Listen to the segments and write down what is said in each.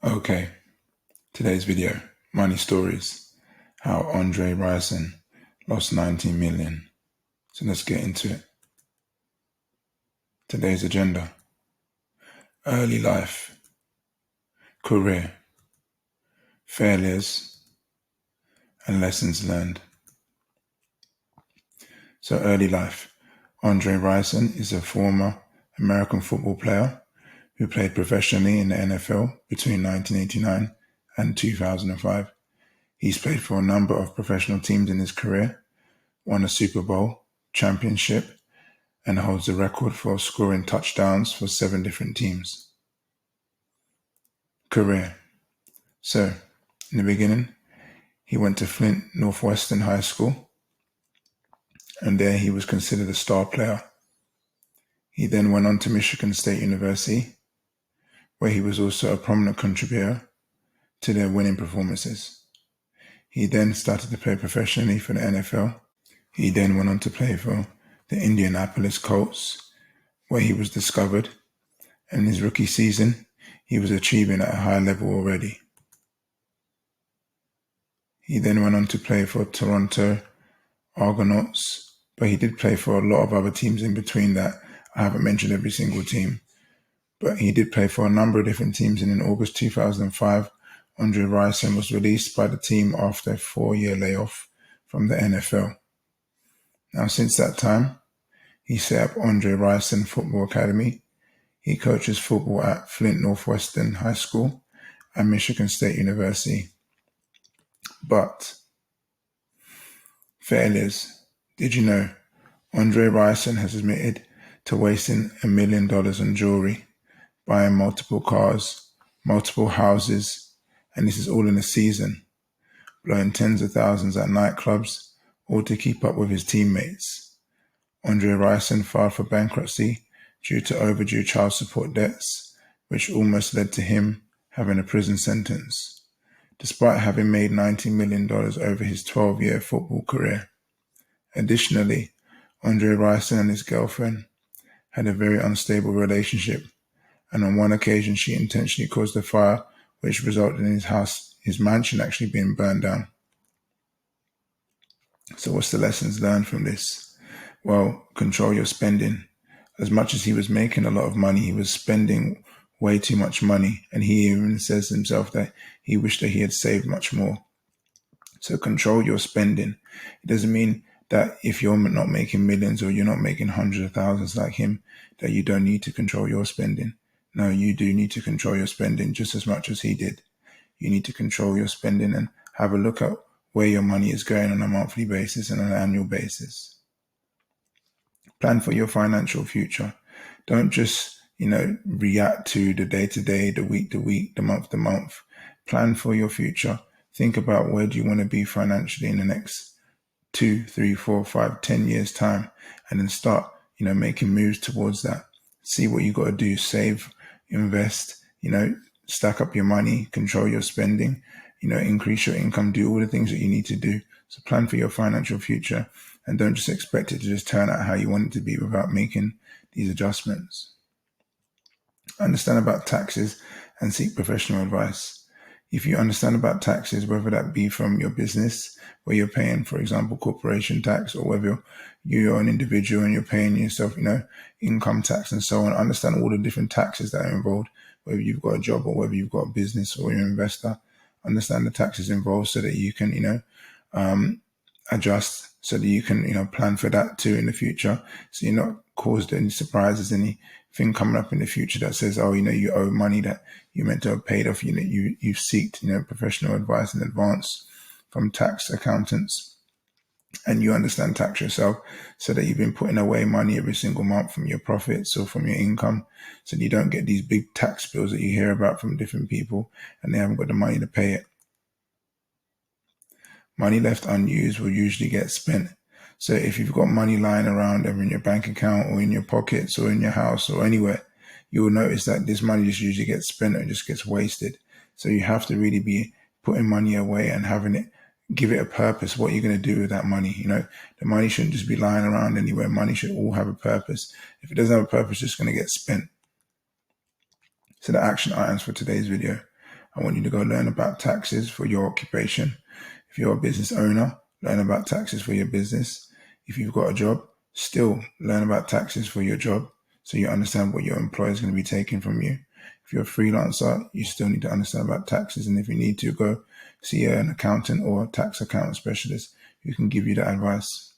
Okay, today's video, money stories, how Andre Rison lost 19 million. So let's get into it. Today's agenda: early life, career, failures, and lessons learned. So early life. Andre Rison is a former American football player who played professionally in the NFL between 1989 and 2005. He's played for a number of professional teams in his career, won a Super Bowl championship, and holds the record for scoring touchdowns for 7 different teams. Career. So, in the beginning, he went to Flint Northwestern High School, and there he was considered a star player. He then went on to Michigan State University, where he was also a prominent contributor to their winning performances. He then started to play professionally for the NFL. He then went on to play for the Indianapolis Colts, where he was discovered, and in his rookie season, he was achieving at a high level already. He then went on to play for Toronto Argonauts, but he did play for a lot of other teams in between that. I haven't mentioned every single team, but he did play for a number of different teams, and in August 2005, Andre Rison was released by the team after a 4-year layoff from the NFL. Now, since that time, he set up Andre Rison Football Academy. He coaches football at Flint Northwestern High School and Michigan State University. But failures. Did you know Andre Rison has admitted to wasting $1 million on jewelry, buying multiple cars, multiple houses, and this is all in a season, blowing tens of thousands at nightclubs, all to keep up with his teammates. Andre Rison filed for bankruptcy due to overdue child support debts, which almost led to him having a prison sentence, despite having made $19 million over his 12-year football career. Additionally, Andre Rison and his girlfriend had a very unstable relationship, and on one occasion she intentionally caused a fire which resulted in his mansion actually being burned down. So what's the lessons learned from this? Well, control your spending. As much as he was making a lot of money, he was spending way too much money, and he even says himself that he wished that he had saved much more. So control your spending. It doesn't mean that if you're not making millions or you're not making hundreds of thousands like him, that you don't need to control your spending. No, you do need to control your spending just as much as he did. You need to control your spending and have a look at where your money is going on a monthly basis and on an annual basis. Plan for your financial future. Don't just, react to the day-to-day, the week-to-week, the month-to-month. Plan for your future. Think about where do you want to be financially in the next 2, 3, 4, 5, 10 years time, and then start, making moves towards that. See what you got to do. Save, invest, stack up your money, control your spending, increase your income, do all the things that you need to do. So plan for your financial future, and don't just expect it to just turn out how you want it to be without making these adjustments. Understand about taxes and seek professional advice. If you understand about taxes, whether that be from your business, where you're paying, for example, corporation tax, or whether you're an individual and you're paying yourself, income tax and so on, understand all the different taxes that are involved, whether you've got a job or whether you've got a business or you're an investor. Understand the taxes involved so that you can, adjust, so that you can, plan for that too in the future. So you're not caused any surprises, anything coming up in the future that says, oh, you owe money that you meant to have paid off. You've seeked, professional advice in advance from tax accountants, and you understand tax yourself, so that you've been putting away money every single month from your profits or from your income, so that you don't get these big tax bills that you hear about from different people and they haven't got the money to pay it. Money left unused will usually get spent. So if you've got money lying around ever in your bank account or in your pockets or in your house or anywhere, you will notice that this money just usually gets spent or just gets wasted. So you have to really be putting money away and having it, give it a purpose, what you're going to do with that money. The money shouldn't just be lying around anywhere. Money should all have a purpose. If it doesn't have a purpose, it's just going to get spent. So the action items for today's video. I want you to go learn about taxes for your occupation. If you're a business owner, learn about taxes for your business. If you've got a job, still learn about taxes for your job so you understand what your employer is going to be taking from you. If you're a freelancer, you still need to understand about taxes. And if you need to, go see an accountant or a tax accountant specialist who can give you that advice.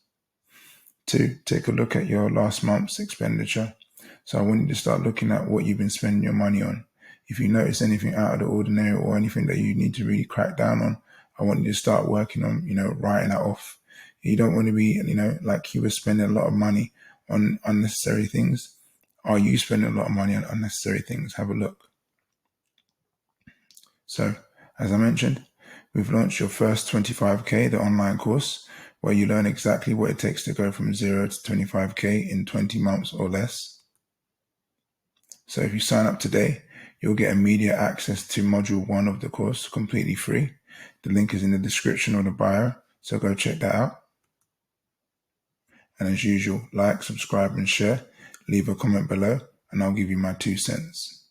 2, take a look at your last month's expenditure. So I want you to start looking at what you've been spending your money on. If you notice anything out of the ordinary or anything that you need to really crack down on, I want you to start working on, writing that off. You don't want to be, like you were spending a lot of money on unnecessary things. Are you spending a lot of money on unnecessary things? Have a look. So, as I mentioned, we've launched your first 25K, the online course, where you learn exactly what it takes to go from 0 to 25K in 20 months or less. So if you sign up today, you'll get immediate access to module 1 of the course completely free. The link is in the description or the bio, so go check that out. And as usual, like, subscribe and share. Leave a comment below and I'll give you my 2 cents.